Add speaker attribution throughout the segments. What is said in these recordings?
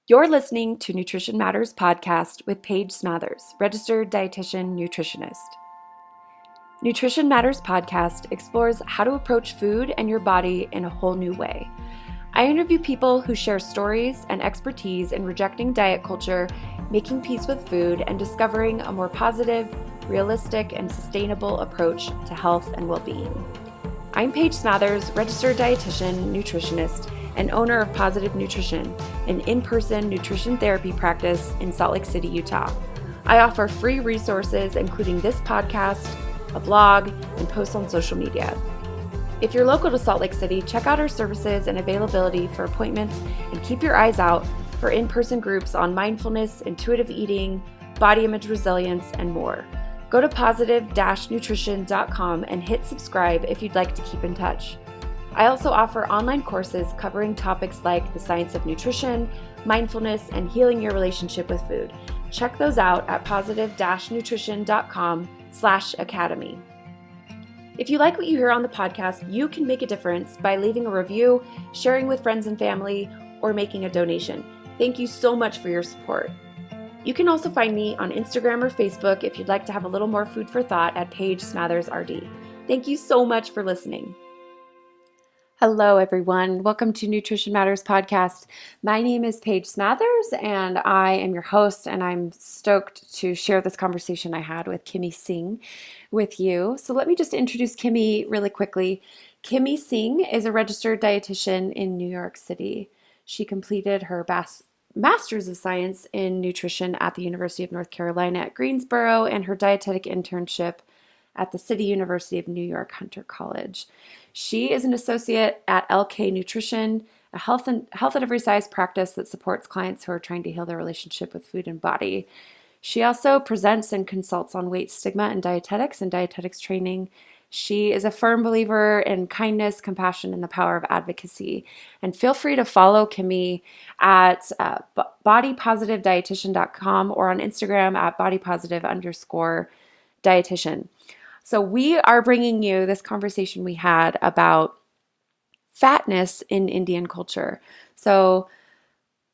Speaker 1: You're listening to Nutrition Matters podcast with Paige Smathers, Registered Dietitian Nutritionist. Nutrition Matters podcast explores how to approach food and your body in a whole new way. I interview people who share stories and expertise in rejecting diet culture, making peace with food, and discovering a more positive, realistic, and sustainable approach to health and well-being. I'm Paige Smathers, Registered Dietitian Nutritionist, and owner of Positive Nutrition, an in-person nutrition therapy practice in Salt Lake City, Utah. I offer free resources, including this podcast, a blog, and posts on social media. If you're local to Salt Lake City, check out our services and availability for appointments, and keep your eyes out for in-person groups on mindfulness, intuitive eating, body image resilience, and more. Go to positive-nutrition.com and hit subscribe if you'd like to keep in touch. I also offer online courses covering topics like the science of nutrition, mindfulness, and healing your relationship with food. Check those out at positive-nutrition.com/academy. If you like what you hear on the podcast, you can make a difference by leaving a review, sharing with friends and family, or making a donation. Thank you so much for your support. You can also find me on Instagram or Facebook if you'd like to have a little more food for thought at Paige Smathers RD. Thank you so much for listening. Hello, everyone. Welcome to Nutrition Matters podcast. My name is Paige Smathers, and I am your host, and I'm stoked to share this conversation I had with Kimmie Singh with you. So let me just introduce Kimmie really quickly. Kimmie Singh is a registered dietitian in New York City. She completed her Master's of Science in Nutrition at the University of North Carolina at Greensboro and her Dietetic Internship at the City University of New York Hunter College. She is an associate at LK Nutrition, a health at every size practice that supports clients who are trying to heal their relationship with food and body. She also presents and consults on weight stigma and dietetics training. She is a firm believer in kindness, compassion, and the power of advocacy. And feel free to follow Kimmie at bodypositivedietitian.com or on Instagram at bodypositive_dietitian. So we are bringing you this conversation we had about fatness in Indian culture. So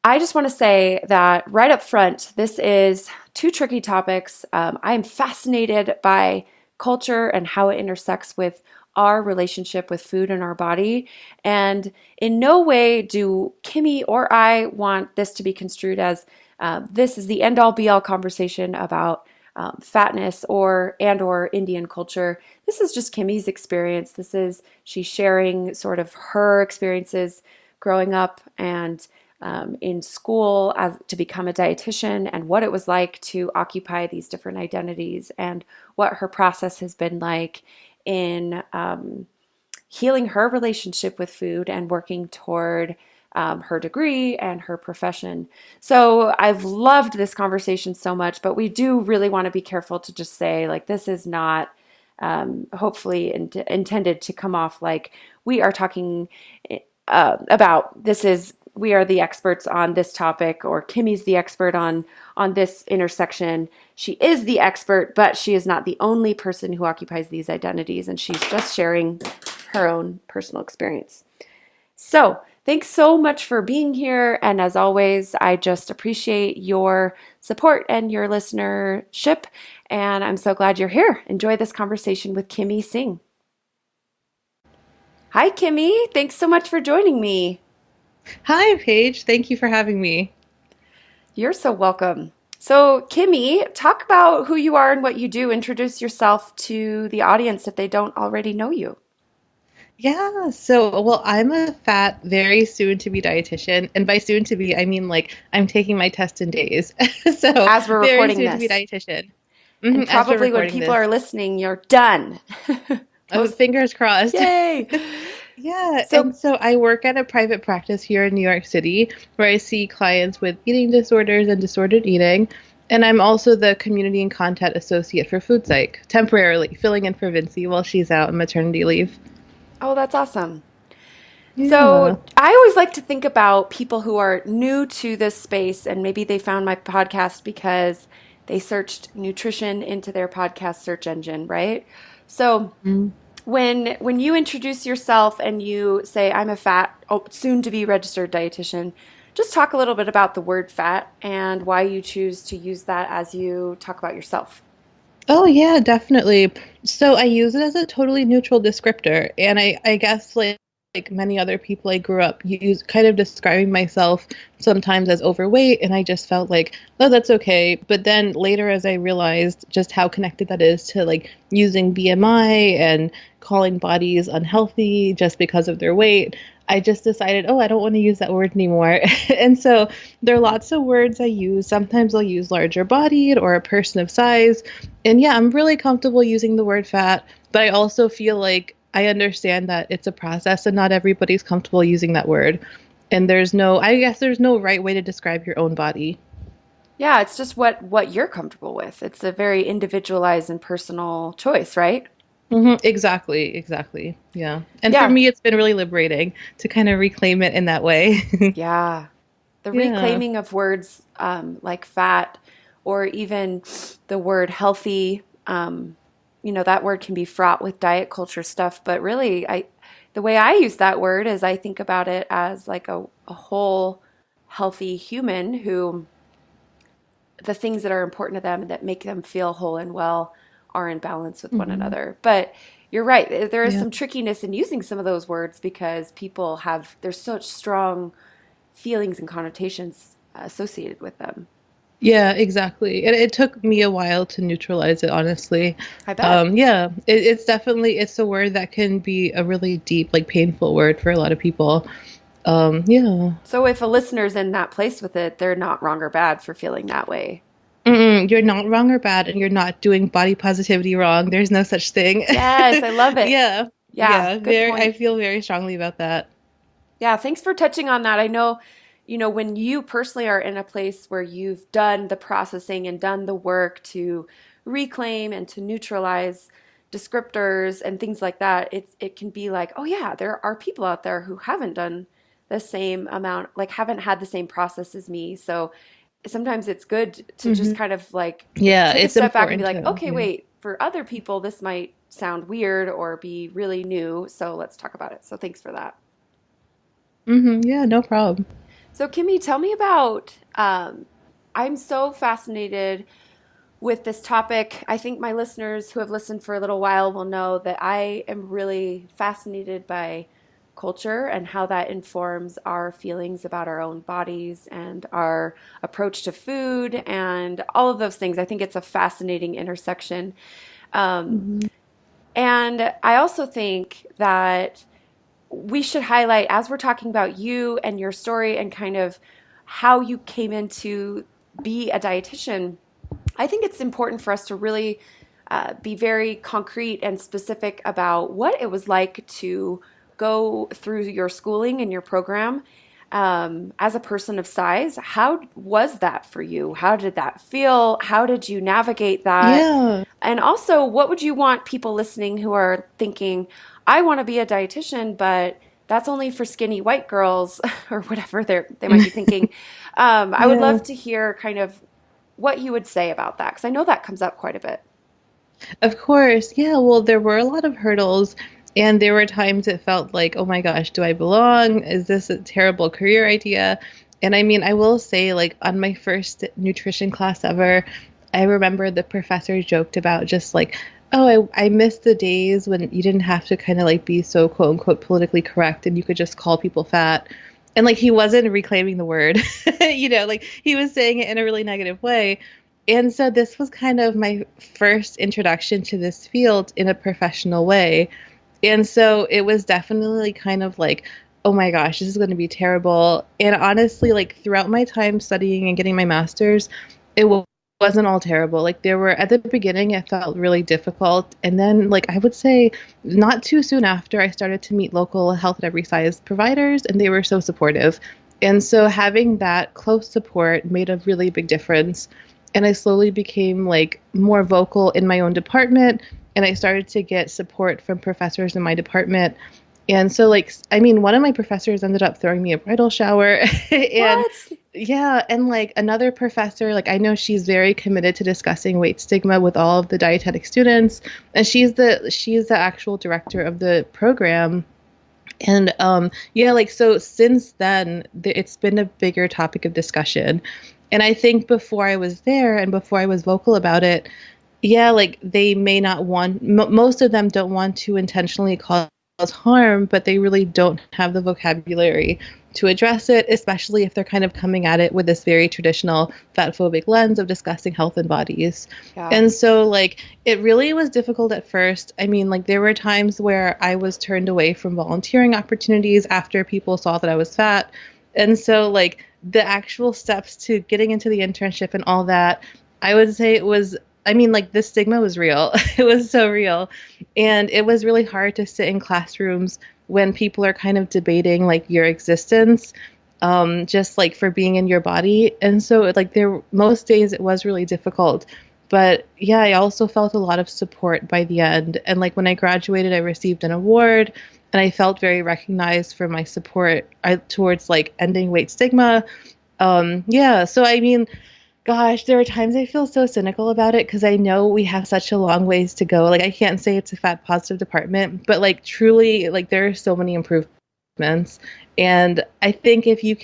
Speaker 1: I just want to say that right up front, this is two tricky topics. I am fascinated by culture and how it intersects with our relationship with food and our body. And in no way do Kimmie or I want this to be construed as this is the end-all be-all conversation about fatness or Indian culture. This is just Kimmie's experience. She's sharing sort of her experiences growing up and in school to become a dietitian, and what it was like to occupy these different identities, and what her process has been like in healing her relationship with food and working toward her degree and her profession. So I've loved this conversation so much, but we do really want to be careful to just say, like, this is not hopefully intended to come off like we are talking about we are the experts on this topic, or Kimmie's the expert on this intersection. She is the expert, but she is not the only person who occupies these identities, and she's just sharing her own personal experience. So thanks so much for being here. And as always, I just appreciate your support and your listenership. And I'm so glad you're here. Enjoy this conversation with Kimmie Singh. Hi, Kimmie. Thanks so much for joining me.
Speaker 2: Hi, Paige. Thank you for having me.
Speaker 1: You're so welcome. So, Kimmie, talk about who you are and what you do. Introduce yourself to the audience if they don't already know you.
Speaker 2: Yeah, I'm a fat, very soon-to-be dietitian, and by soon-to-be, I mean, like, I'm taking my test in days. So,
Speaker 1: as we're recording
Speaker 2: very soon-to-be dietitian. Mm-hmm,
Speaker 1: and probably when people are listening, you're done.
Speaker 2: Oh, fingers crossed.
Speaker 1: Yay!
Speaker 2: Yeah, so I work at a private practice here in New York City, where I see clients with eating disorders and disordered eating, and I'm also the community and content associate for Food Psych, temporarily filling in for Vincy while she's out on maternity leave.
Speaker 1: Oh, that's awesome.
Speaker 2: Yeah.
Speaker 1: So I always like to think about people who are new to this space, and maybe they found my podcast because they searched nutrition into their podcast search engine, right? So when you introduce yourself and you say, I'm a soon-to-be registered dietitian, just talk a little bit about the word fat and why you choose to use that as you talk about yourself.
Speaker 2: Oh yeah, definitely. So I use it as a totally neutral descriptor, and I guess like many other people I grew up use kind of describing myself sometimes as overweight, and I just felt like, oh, that's okay. But then later, as I realized just how connected that is to like using BMI and calling bodies unhealthy just because of their weight, I just decided, oh, I don't want to use that word anymore. And so there are lots of words I use. Sometimes I'll use larger bodied or a person of size. And yeah, I'm really comfortable using the word fat, but I also feel like I understand that it's a process and not everybody's comfortable using that word. And I guess there's no right way to describe your own body.
Speaker 1: Yeah, it's just what you're comfortable with. It's a very individualized and personal choice, right?
Speaker 2: Exactly, exactly. Yeah. And for
Speaker 1: Yeah.
Speaker 2: me, it's been really liberating to kind of reclaim it in that way.
Speaker 1: Yeah. The
Speaker 2: Yeah.
Speaker 1: reclaiming of words like fat or even the word healthy, that word can be fraught with diet culture stuff. But really, the way I use that word is I think about it as like a whole healthy human who the things that are important to them and that make them feel whole and well are in balance with one
Speaker 2: hmm
Speaker 1: another. But you're right. There is
Speaker 2: Yeah.
Speaker 1: some trickiness in using some of those words because there's such strong feelings and connotations associated with them.
Speaker 2: Yeah, exactly. And it took me a while to neutralize it, honestly.
Speaker 1: I bet.
Speaker 2: Yeah, it's a word that can be a really deep, like painful word for a lot of people. Yeah.
Speaker 1: So if a listener's in that place with it, they're not wrong or bad for feeling that way.
Speaker 2: You're not wrong or bad, and you're not doing body positivity wrong. There's no such thing.
Speaker 1: Yes, I love it.
Speaker 2: Yeah,
Speaker 1: Yeah, good
Speaker 2: I
Speaker 1: point.
Speaker 2: feel very strongly about that.
Speaker 1: Yeah, thanks for touching on that. I know, when you personally are in a place where you've done the processing and done the work to reclaim and to neutralize descriptors and things like that, it can be like, oh yeah, there are people out there who haven't done the same amount, like haven't had the same process as me. So sometimes it's good to just
Speaker 2: hmm
Speaker 1: kind of like
Speaker 2: Yeah,
Speaker 1: take a
Speaker 2: it's
Speaker 1: step back and be
Speaker 2: important
Speaker 1: like,
Speaker 2: to,
Speaker 1: okay,
Speaker 2: yeah.
Speaker 1: wait, for other people, this might sound weird or be really new. So let's talk about it. So thanks for that.
Speaker 2: Yeah, no problem.
Speaker 1: So, Kimmie, tell me about. I'm so fascinated with this topic. I think my listeners who have listened for a little while will know that I am really fascinated by culture and how that informs our feelings about our own bodies and our approach to food and all of those things. I think it's a fascinating intersection. Um,
Speaker 2: hmm
Speaker 1: and I also think that we should highlight as we're talking about you and your story and kind of how you came into be a dietitian. I think it's important for us to really be very concrete and specific about what it was like to go through your schooling and your program as a person of size. How was that for you? How did that feel? How did you navigate that?
Speaker 2: Yeah.
Speaker 1: And also, what would you want people listening who are thinking, I want to be a dietitian, but that's only for skinny white girls or whatever they might be thinking. I would
Speaker 2: Yeah.
Speaker 1: love to hear kind of what you would say about that because I know that comes up quite a bit.
Speaker 2: Of course. Yeah, well, there were a lot of hurdles, and there were times it felt like, oh my gosh, do I belong? Is this a terrible career idea? And I mean, I will say, like, on my first nutrition class ever, I remember the professor joked about just like, oh, I miss the days when you didn't have to kind of like be so quote unquote politically correct and you could just call people fat. And like, he wasn't reclaiming the word, like he was saying it in a really negative way. And so this was kind of my first introduction to this field in a professional way. And so it was definitely kind of like, oh my gosh, this is going to be terrible. And honestly, like throughout my time studying and getting my master's, wasn't all terrible. Like there were at the beginning, it felt really difficult. And then, like, I would say not too soon after, I started to meet local health at every size providers, and they were so supportive. And so having that close support made a really big difference. And I slowly became like more vocal in my own department, and I started to get support from professors in my department. And so, like, I mean, one of my professors ended up throwing me a bridal shower. And
Speaker 1: What?
Speaker 2: yeah, and like another professor, like, I know she's very committed to discussing weight stigma with all of the dietetic students. And she's the actual director of the program. And yeah, like so since then, it's been a bigger topic of discussion. And I think before I was there and before I was vocal about it, yeah, like they may not want, most of them don't want to intentionally cause harm, but they really don't have the vocabulary to address it, especially if they're kind of coming at it with this very traditional fat phobic lens of discussing health and bodies.
Speaker 1: Yeah.
Speaker 2: And so, like, it really was difficult at first. I mean, like, there were times where I was turned away from volunteering opportunities after people saw that I was fat. And so, like, the actual steps to getting into the internship and all that, I would say it was, I mean, like the stigma was real. It was so real. And it was really hard to sit in classrooms when people are kind of debating like your existence, just like for being in your body. And so like most days it was really difficult. But yeah, I also felt a lot of support by the end. And like when I graduated, I received an award and I felt very recognized for my support towards like ending weight stigma. Yeah, so I mean, gosh, there are times I feel so cynical about it because I know we have such a long ways to go. Like, I can't say it's a fat positive department, but like, truly, like, there are so many improvements. And I think if you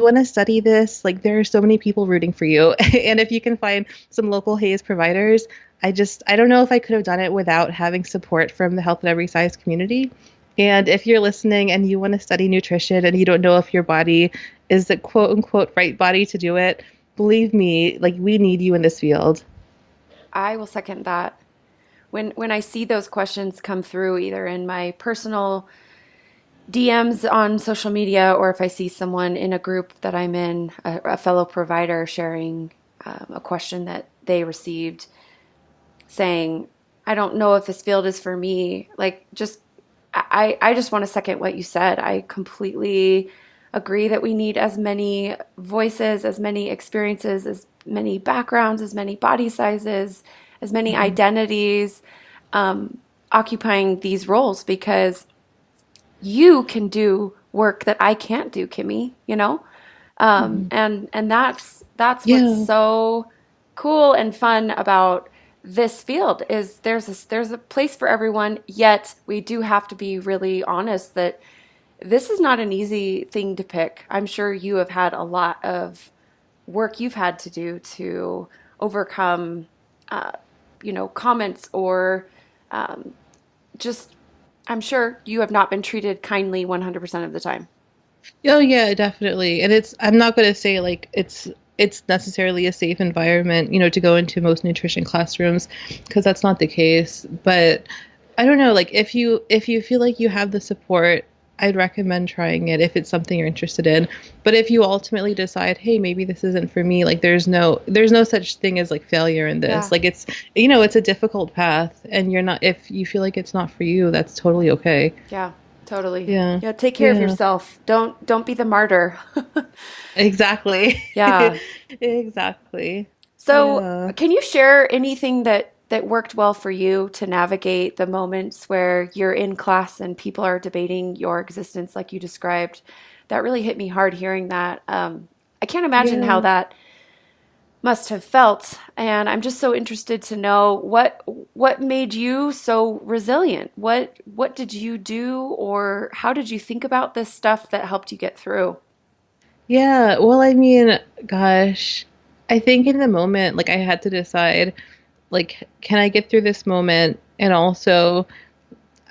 Speaker 2: want to study this, like, there are so many people rooting for you. And if you can find some local Haze providers, I don't know if I could have done it without having support from the Health at Every Size community. And if you're listening and you want to study nutrition and you don't know if your body is the quote unquote right body to do it, believe me, like we need you in this field.
Speaker 1: I will second that. When I see those questions come through, either in my personal DMs on social media, or if I see someone in a group that I'm in, a fellow provider sharing a question that they received, saying, "I don't know if this field is for me." Like, I just want to second what you said. I completely agree that we need as many voices, as many experiences, as many backgrounds, as many body sizes, as many
Speaker 2: Mm-hmm.
Speaker 1: identities occupying these roles, because you can do work that I can't do, Kimmie, you know?
Speaker 2: Mm-hmm.
Speaker 1: And that's what's
Speaker 2: Yeah.
Speaker 1: so cool and fun about this field is there's a place for everyone, yet we do have to be really honest that this is not an easy thing to pick. I'm sure you have had a lot of work you've had to do to overcome, uh, comments or just, I'm sure you have not been treated kindly 100% of the time.
Speaker 2: Oh yeah, definitely. And I'm not going to say like it's necessarily a safe environment, to go into most nutrition classrooms because that's not the case. But I don't know, like if you feel like you have the support, I'd recommend trying it if it's something you're interested in. But if you ultimately decide, hey, maybe this isn't for me, like there's no such thing as like failure in this.
Speaker 1: Yeah.
Speaker 2: Like it's a difficult path and you're not if you feel like it's not for you, that's totally okay.
Speaker 1: Yeah, totally.
Speaker 2: Yeah.
Speaker 1: Yeah, take care of
Speaker 2: Yeah.
Speaker 1: yourself. Don't be the martyr.
Speaker 2: Exactly.
Speaker 1: Yeah.
Speaker 2: Exactly.
Speaker 1: So,
Speaker 2: Yeah.
Speaker 1: can you share anything that worked well for you to navigate the moments where you're in class and people are debating your existence like you described? That really hit me hard hearing that. I can't imagine how
Speaker 2: Yeah.
Speaker 1: that must have felt, and I'm just so interested to know what made you so resilient. What did you do, or how did you think about this stuff that helped you get through?
Speaker 2: Yeah. Well, I mean, gosh, I think in the moment, like I had to decide, like, can I get through this moment? And also,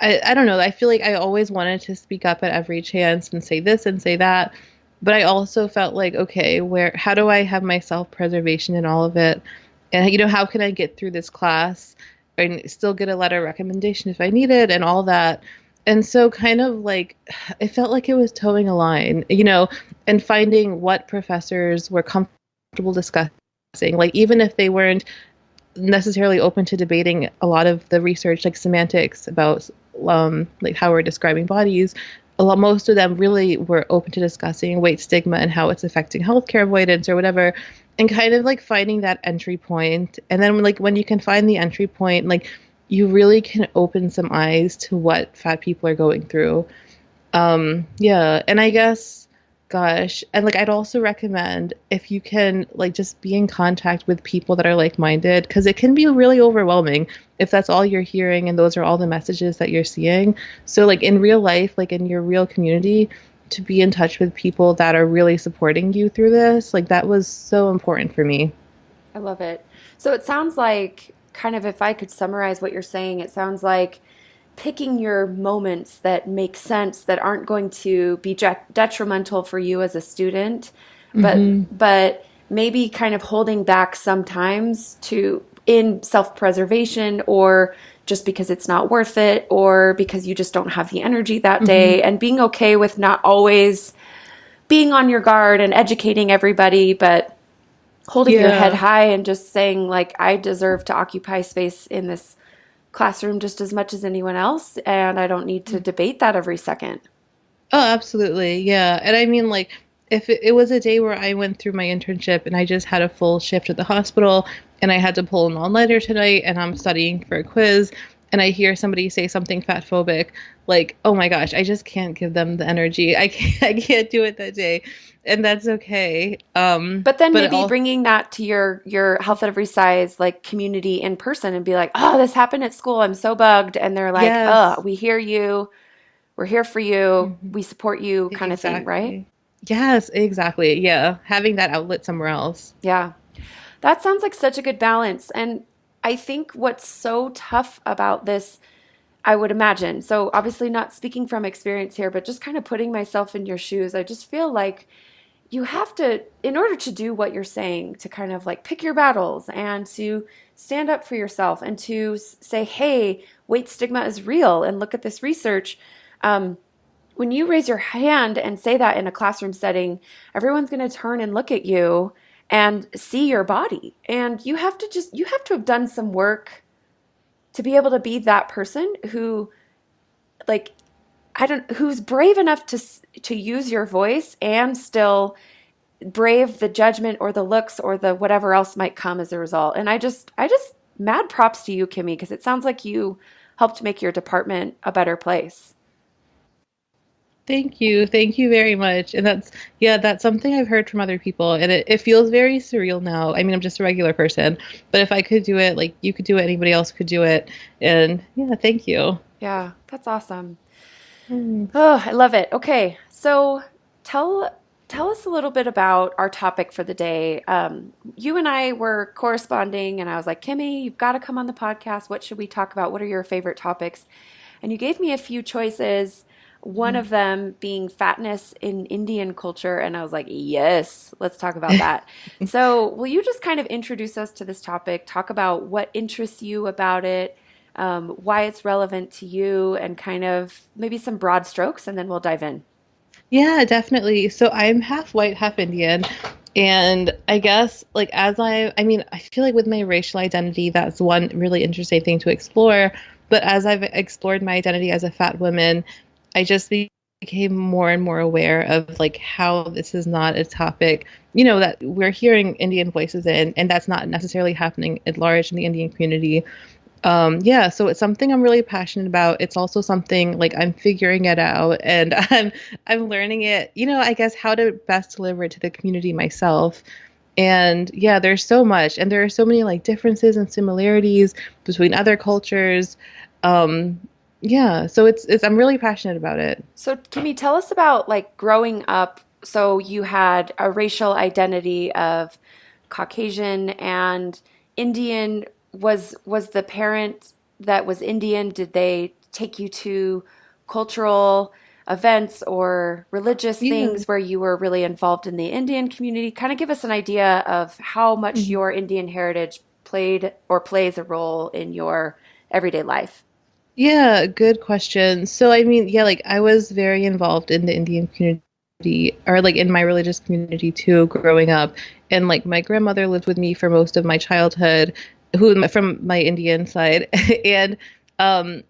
Speaker 2: I don't know. I feel like I always wanted to speak up at every chance and say this and say that. But I also felt like, okay, how do I have my self-preservation in all of it? And, how can I get through this class and still get a letter of recommendation if I need it and all that? And so kind of like, it felt like it was towing a line, and finding what professors were comfortable discussing. Like, even if they weren't necessarily open to debating a lot of the research, like semantics about like how we're describing bodies. Most of them really were open to discussing weight stigma and how it's affecting healthcare avoidance or whatever, and kind of like finding that entry point. And then like when you can find the entry point, like you really can open some eyes to what fat people are going through. Yeah, and I guess Gosh. And like I'd also recommend if you can like just be in contact with people that are like-minded because it can be really overwhelming if that's all you're hearing and those are all the messages that you're seeing. So like in real life, like in your real community, to be in touch with people that are really supporting you through this, like that was so important for me.
Speaker 1: I love it. So it sounds like, kind of, if I could summarize what you're saying, it sounds like picking your moments that make sense, that aren't going to be detrimental for you as a student,
Speaker 2: Hmm.
Speaker 1: but maybe kind of holding back sometimes to in self-preservation, or just because it's not worth it, or because you just don't have the energy that
Speaker 2: Hmm.
Speaker 1: day, and being okay with not always being on your guard and educating everybody, but holding your head
Speaker 2: Yeah.
Speaker 1: high and just saying, like, I deserve to occupy space in this classroom just as much as anyone else, and I don't need to debate that every second.
Speaker 2: Oh, absolutely. Yeah. And I mean, like, if it was a day where I went through my internship and I just had a full shift at the hospital and I had to pull an all-nighter tonight and I'm studying for a quiz and I hear somebody say something fat phobic, like, oh my gosh, I just can't give them the energy. I can't do it that day. And that's okay.
Speaker 1: But then
Speaker 2: But
Speaker 1: maybe
Speaker 2: all,
Speaker 1: bringing that to your health at every size like community in person and be like, oh, this happened at school, I'm so bugged, and they're like, oh,
Speaker 2: yes.
Speaker 1: we hear you, we're here for you,
Speaker 2: Mhm.
Speaker 1: we support you, kind of thing, right?
Speaker 2: Exactly. Yes, exactly. Yeah. Having that outlet somewhere else.
Speaker 1: Yeah. That sounds like such a good balance. And I think what's so tough about this, I would imagine, so obviously not speaking from experience here, but just kind of putting myself in your shoes, I just feel like you have to, in order to do what you're saying, to kind of like pick your battles and to stand up for yourself and to say, hey, weight stigma is real and look at this research. Um, when you raise your hand and say that in a classroom setting, everyone's going to turn and look at you and see your body. And you have to have done some work to be able to be that person who, like, I don't, who's brave enough to use your voice and still brave the judgment or the looks or the whatever else might come as a result. And I just mad props to you, Kimmie, because it sounds like you helped make your department a better place.
Speaker 2: Thank you. Thank you very much. And that's, yeah, that's something I've heard from other people. And it feels very surreal now. I mean, I'm just a regular person, but if I could do it, like you could do it, anybody else could do it. And yeah, thank you.
Speaker 1: Yeah, that's awesome.
Speaker 2: Mm.
Speaker 1: Oh, I love it. Okay, so tell tell us a little bit about our topic for the day. You and I were corresponding, and I was like, Kimmie, you've got to come on the podcast. What should we talk about? What are your favorite topics? And you gave me a few choices. One of them being fatness in Indian culture, and I was like, yes, let's talk about that. So, will you just kind of introduce us to this topic? Talk about what interests you about it, why it's relevant to you, and kind of maybe some broad strokes, and then we'll dive in.
Speaker 2: Yeah, definitely. So I'm half white, half Indian. And I guess like I mean, I feel like with my racial identity, that's one really interesting thing to explore. But as I've explored my identity as a fat woman, I just became more and more aware of like how this is not a topic, that we're hearing Indian voices in, and that's not necessarily happening at large in the Indian community. Yeah, so it's something I'm really passionate about. It's also something like I'm figuring it out and I'm learning it, I guess how to best deliver it to the community myself. And yeah, there's so much and there are so many like differences and similarities between other cultures. Um, yeah, so it's I'm really passionate about it.
Speaker 1: So, can you tell us about like growing up? So, you had a racial identity of Caucasian and Indian. Was the parent that was Indian? Did they take you to cultural events or religious
Speaker 2: Yeah.
Speaker 1: things where you were really involved in the Indian community? Kind of give us an idea of how much
Speaker 2: Mhm.
Speaker 1: your Indian heritage played or plays a role in your everyday life.
Speaker 2: Yeah, good question. So, I mean, yeah, like I was very involved in the Indian community or like in my religious community too, growing up. And like my grandmother lived with me for most of my childhood, who from my Indian side. And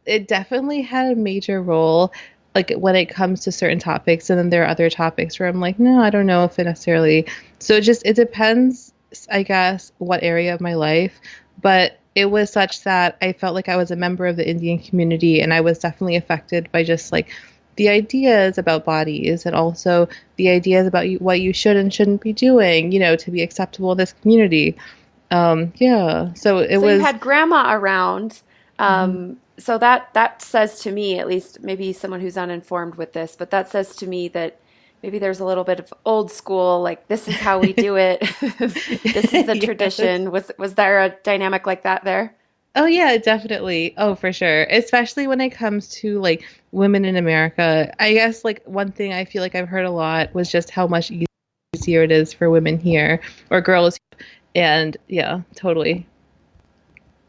Speaker 2: it definitely had a major role like when it comes to certain topics. And then there are other topics where I'm like, no, I don't know if it necessarily. So it depends, I guess, what area of my life. But it was such that I felt like I was a member of the Indian community and I was definitely affected by just like the ideas about bodies and also the ideas about what you should and shouldn't be doing, to be acceptable in this community. Yeah, so it
Speaker 1: So you
Speaker 2: was.
Speaker 1: had grandma around.
Speaker 2: Mhm.
Speaker 1: So that says to me, at least maybe someone who's uninformed with this, but that says to me that maybe there's a little bit of old school, like this is how we do it. This is the
Speaker 2: Yes.
Speaker 1: tradition. Was there a dynamic like that there?
Speaker 2: Oh yeah, definitely. Oh, for sure. Especially when it comes to like women in America. I guess like one thing I feel like I've heard a lot was just how much easier it is for women here or girls. And yeah, totally.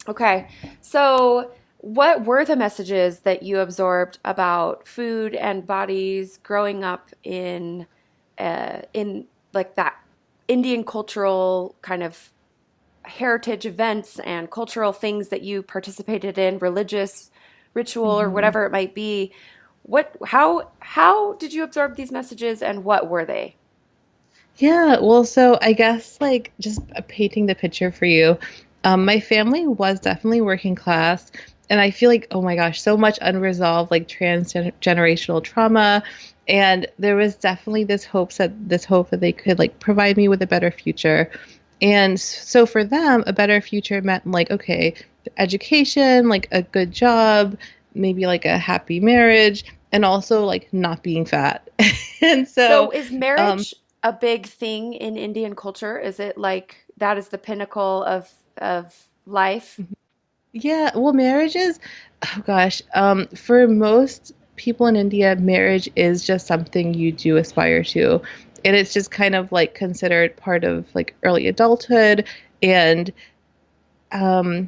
Speaker 1: Okay. So what were the messages that you absorbed about food and bodies growing up in like that Indian cultural kind of heritage events and cultural things that you participated in, religious ritual or
Speaker 2: hmm
Speaker 1: whatever it might be? How did you absorb these messages and what were they?
Speaker 2: Yeah, well, so I guess like just painting the picture for you, my family was definitely working class, and I feel like, oh my gosh, so much unresolved like transgenerational trauma, and there was definitely this hope that they could like provide me with a better future. And so for them, a better future meant like, okay, education, like a good job, maybe like a happy marriage, and also like not being fat. And
Speaker 1: So
Speaker 2: so,
Speaker 1: is
Speaker 2: um,
Speaker 1: marriage a big thing in Indian culture? Is it like that is the pinnacle of life?
Speaker 2: yeah, well, oh gosh, for most people in India, marriage is just something you do aspire to. And it's just kind of like considered part of like early adulthood and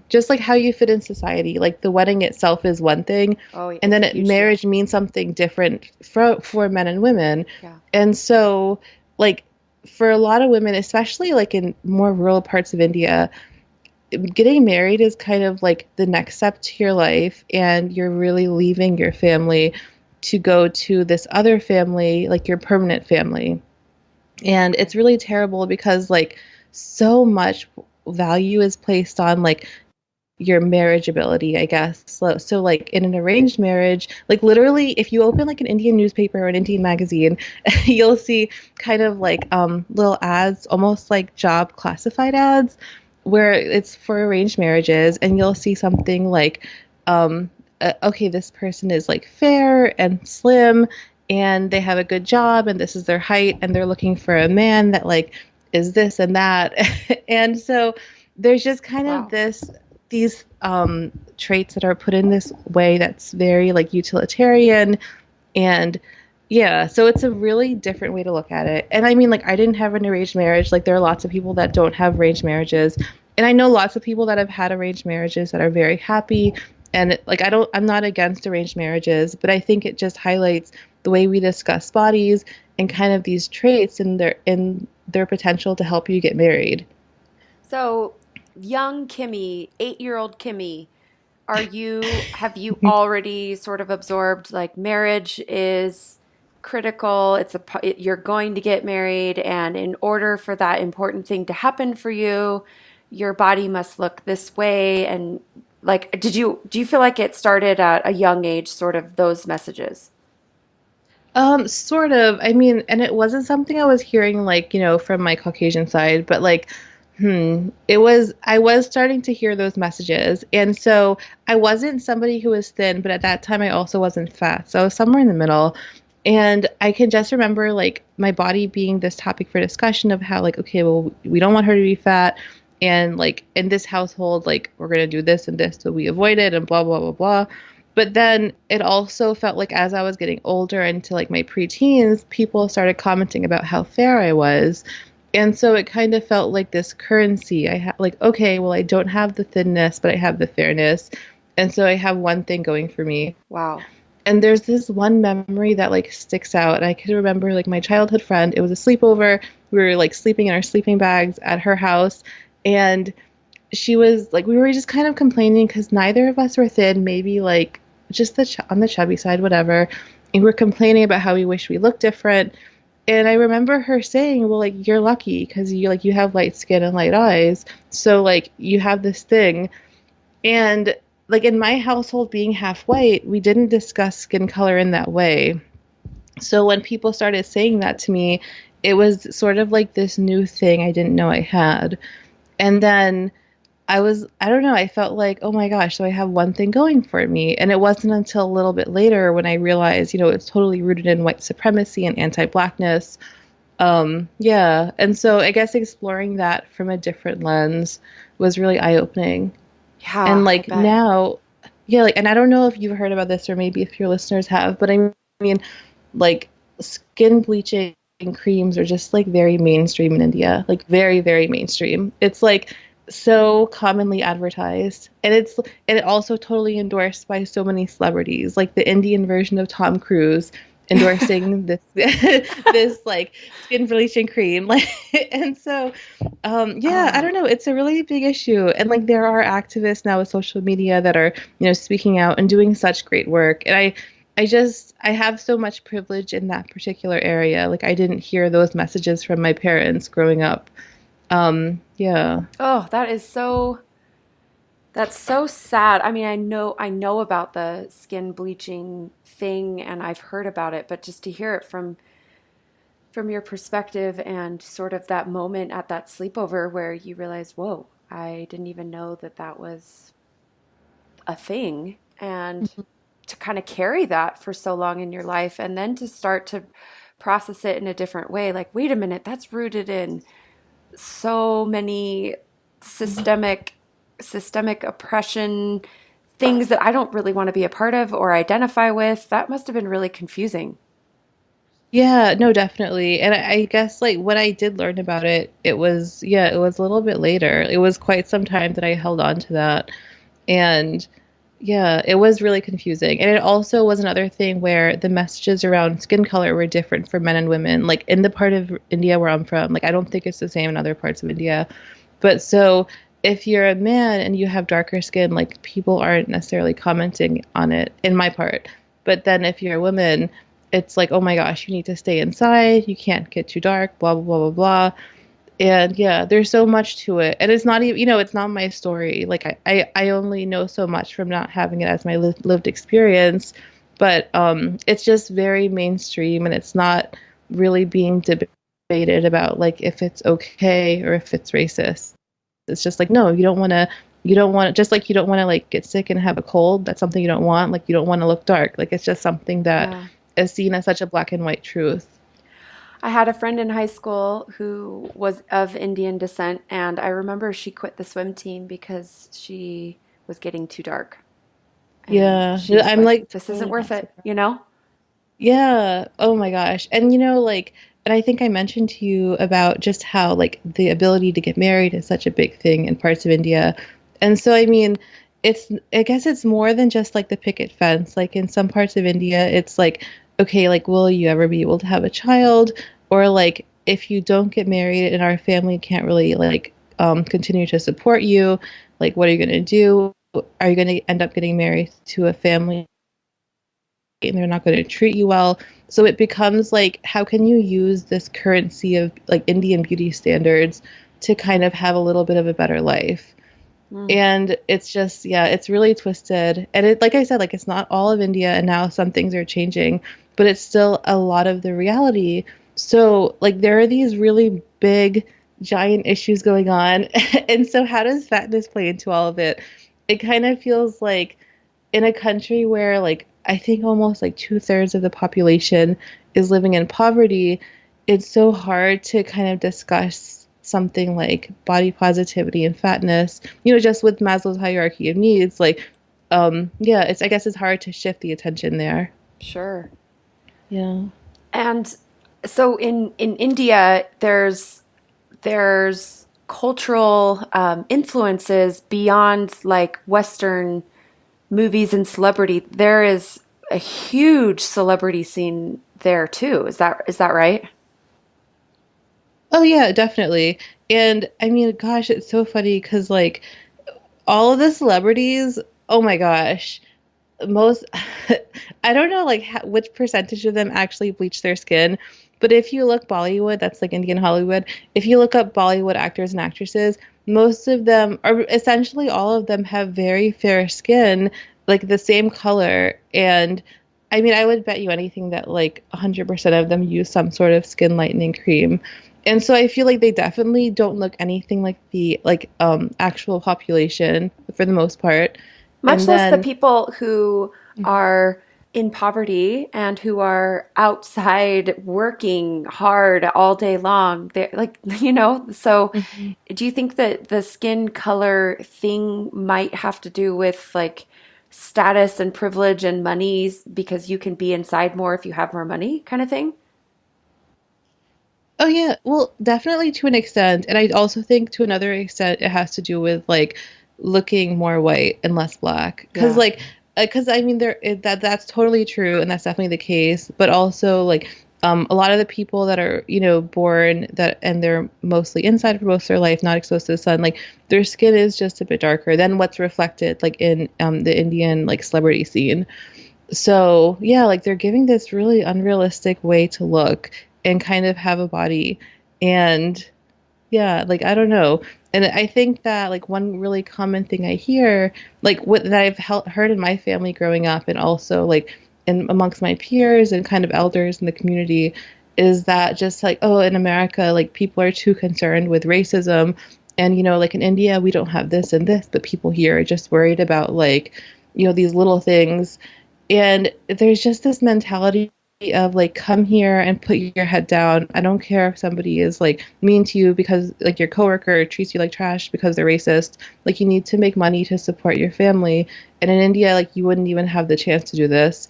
Speaker 2: just like how you fit in society. Like the wedding itself is one thing,
Speaker 1: Oh,
Speaker 2: and
Speaker 1: it's
Speaker 2: then
Speaker 1: a huge deal.
Speaker 2: marriage means something different for men and women.
Speaker 1: Yeah.
Speaker 2: And so, like, for a lot of women, especially like in more rural parts of India, getting married is kind of like the next step to your life, and you're really leaving your family to go to this other family, like your permanent family. And
Speaker 1: Okay.
Speaker 2: it's really terrible because like so much value is placed on like your marriageability, I guess. So like in an arranged marriage, like literally if you open like an Indian newspaper or an Indian magazine, you'll see kind of like little ads, almost like job classified ads where it's for arranged marriages, and you'll see something like um okay, this person is like fair and slim and they have a good job and this is their height and they're looking for a man that like is this and that. And so there's just kind of
Speaker 1: Wow.
Speaker 2: these traits that are put in this way that's very like utilitarian. And yeah, so it's a really different way to look at it. And I mean, like, I didn't have an arranged marriage. Like, there are lots of people that don't have arranged marriages. And I know lots of people that have had arranged marriages that are very happy. And like, I'm not against arranged marriages, but I think it just highlights the way we discuss bodies and kind of these traits and their potential to help you get married.
Speaker 1: So, young Kimmie, 8-year-old Kimmie, have you already sort of absorbed like marriage is critical? You're going to get married, and in order for that important thing to happen for you, your body must look this way. And like, do you feel like it started at a young age, sort of those messages?
Speaker 2: Sort of. I mean, and it wasn't something I was hearing like, from my Caucasian side, but like, I was starting to hear those messages. And so I wasn't somebody who was thin, but at that time I also wasn't fat. So I was somewhere in the middle. And I can just remember like my body being this topic for discussion of how like, okay, well, we don't want her to be fat. And like in this household, like we're gonna do this and this so we avoid it and blah blah blah blah. But then it also felt like as I was getting older into like my preteens, people started commenting about how fair I was. And so it kind of felt like this currency. I had like, okay, well, I don't have the thinness, but I have the fairness. And so I have one thing going for me.
Speaker 1: Wow.
Speaker 2: And there's this one memory that like sticks out. And I can remember like my childhood friend, it was a sleepover. We were like sleeping in our sleeping bags at her house. And she was like, we were just kind of complaining because neither of us were thin, maybe like just on the chubby side, whatever. And we were complaining about how we wish we looked different. And I remember her saying, well, like, you're lucky because you have light skin and light eyes. So like you have this thing. And like in my household being half white, we didn't discuss skin color in that way. So when people started saying that to me, it was sort of like this new thing I didn't know I had. And then I don't know, I felt like, oh my gosh, so I have one thing going for me. And it wasn't until a little bit later when I realized, it's totally rooted in white supremacy and anti-blackness. Yeah. And so I guess exploring that from a different lens was really eye-opening. And
Speaker 1: Yeah, I
Speaker 2: like
Speaker 1: bet.
Speaker 2: now, yeah, like, and I don't know if you've heard about this or maybe if your listeners have, but I mean, like skin bleaching creams are just like very mainstream in India, like very, very mainstream. It's like so commonly advertised, and it also totally endorsed by so many celebrities, like the Indian version of Tom Cruise endorsing this this like skin bleaching cream, like, and so yeah, I
Speaker 1: Oh,
Speaker 2: don't know. It's a really big issue. And like there are activists now with social media that are, speaking out and doing such great work. And I have so much privilege in that particular area. Like I didn't hear those messages from my parents growing up. Yeah.
Speaker 1: oh, that's so sad. I mean, I know about the skin bleaching thing and I've heard about it, but just to hear it from your perspective and sort of that moment at that sleepover where you realize, whoa, I didn't even know that that was a thing. And to kind of carry that for so long in your life and then to start to process it in a different way, like, wait a minute, that's rooted in so many systemic systemic oppression things that I don't really want to be a part of or identify with. That must have been really confusing.
Speaker 2: Yeah, no, definitely. And I guess like when I did learn about it, it was a little bit later. It was quite some time that I held on to that. And yeah, it was really confusing. And it also was another thing where the messages around skin color were different for men and women. Like in the part of India where I'm from, like I don't think it's the same in other parts of India. But so if you're a man and you have darker skin, like people aren't necessarily commenting on it in my part. But then if you're a woman, it's like, oh my gosh, you need to stay inside, you can't get too dark, blah blah blah blah blah. And yeah, there's so much to it. And it's not even, it's not my story. Like I only know so much from not having it as my lived experience. But it's just very mainstream and it's not really being debated about like if it's okay or if it's racist. It's just like, no, you don't want to, just like you don't want to like get sick and have a cold. That's something you don't want. Like you don't want to look dark. Like it's just something that
Speaker 1: Yeah.
Speaker 2: is seen as such a black and white truth.
Speaker 1: I had a friend in high school who was of Indian descent, and I remember she quit the swim team because she was getting too dark. And
Speaker 2: Yeah.
Speaker 1: she was
Speaker 2: I'm
Speaker 1: like,
Speaker 2: like
Speaker 1: this isn't
Speaker 2: totally
Speaker 1: worth
Speaker 2: not
Speaker 1: it,
Speaker 2: surprised.
Speaker 1: you know?
Speaker 2: Yeah. Oh my gosh. And like, and I think I mentioned to you about just how like the ability to get married is such a big thing in parts of India. And so, I mean, I guess it's more than just like the picket fence. Like in some parts of India, it's like, okay, like, will you ever be able to have a child? Or like, if you don't get married and our family can't really like continue to support you, like, what are you going to do? Are you going to end up getting married to a family and they're not going to treat you well? So it becomes like, how can you use this currency of like Indian beauty standards to kind of have a little bit of a better life?
Speaker 1: Mm.
Speaker 2: And it's just, yeah, it's really twisted. And it, like I said, like it's not all of India, and now some things are changing, but it's still a lot of the reality. So, like, there are these really big, giant issues going on. And so, how does fatness play into all of it? It kind of feels like in a country where, like, I think almost like two-thirds of the population is living in poverty, it's so hard to kind of discuss something like body positivity and fatness, just with Maslow's hierarchy of needs. Like, yeah, I guess it's hard to shift the attention there.
Speaker 1: Sure.
Speaker 2: Yeah.
Speaker 1: And so in India, there's cultural influences beyond like Western movies and celebrity. There is a huge celebrity scene there too. Is that right?
Speaker 2: Oh, yeah, definitely. And I mean, gosh, it's so funny because, like, all of the celebrities, oh my gosh, most I don't know like which percentage of them actually bleach their skin, but if you look Bollywood, that's like Indian Hollywood, if you look up Bollywood actors and actresses, most of them, or essentially all of them, have very fair skin, like the same color. And I mean, I would bet you anything that like 100% of them use some sort of skin lightening cream. And so I feel like they definitely don't look anything like the actual population for the most part.
Speaker 1: Much
Speaker 2: And
Speaker 1: less the
Speaker 2: then
Speaker 1: people who are in poverty and who are outside working hard all day long. They're like, so
Speaker 2: Mhm.
Speaker 1: do you think that the skin color thing might have to do with like status and privilege and monies because you can be inside more if you have more money kind of thing?
Speaker 2: Oh yeah, well, definitely to an extent, and I also think to another extent it has to do with like looking more white and less black.
Speaker 1: Yeah.
Speaker 2: Because I mean, that's totally true, and that's definitely the case. But also, like, a lot of the people that are, born that and they're mostly inside for most of their life, not exposed to the sun, like their skin is just a bit darker than what's reflected, like in the Indian like celebrity scene. So, yeah, like they're giving this really unrealistic way to look and kind of have a body. And yeah, like I don't know. And I think that like one really common thing I hear, like what that heard in my family growing up and also like in amongst my peers and kind of elders in the community is that just like, oh, in America, like people are too concerned with racism. And, like in India, we don't have this and this, but people here are just worried about like, these little things. And there's just this mentality of like, come here and put your head down. I don't care if somebody is like mean to you because like your coworker treats you like trash because they're racist. Like you need to make money to support your family. And in India, like you wouldn't even have the chance to do this.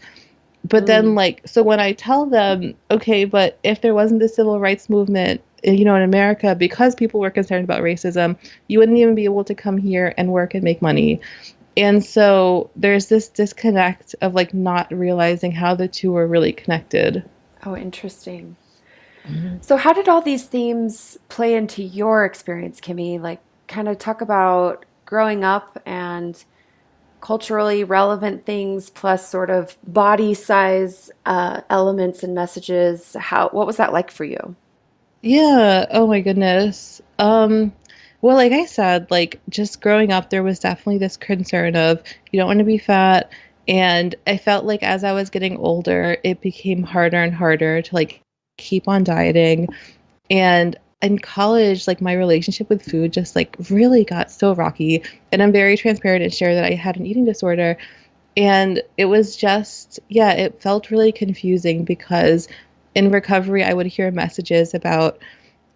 Speaker 2: But then
Speaker 1: Mm.
Speaker 2: like, so when I tell them, okay, but if there wasn't the civil rights movement, in America, because people were concerned about racism, you wouldn't even be able to come here and work and make money. And so there's this disconnect of like not realizing how the two are really connected.
Speaker 1: Oh, interesting.
Speaker 2: Mhm.
Speaker 1: So, how did all these themes play into your experience, Kimmie? Like, kind of talk about growing up and culturally relevant things, plus sort of body size elements and messages. What was that like for you?
Speaker 2: Yeah, oh my goodness. Well, like I said, like just growing up, there was definitely this concern of you don't want to be fat. And I felt like as I was getting older, it became harder and harder to like keep on dieting. And in college, like my relationship with food just like really got so rocky. And I'm very transparent and share that I had an eating disorder. And it was just, yeah, it felt really confusing because in recovery, I would hear messages about,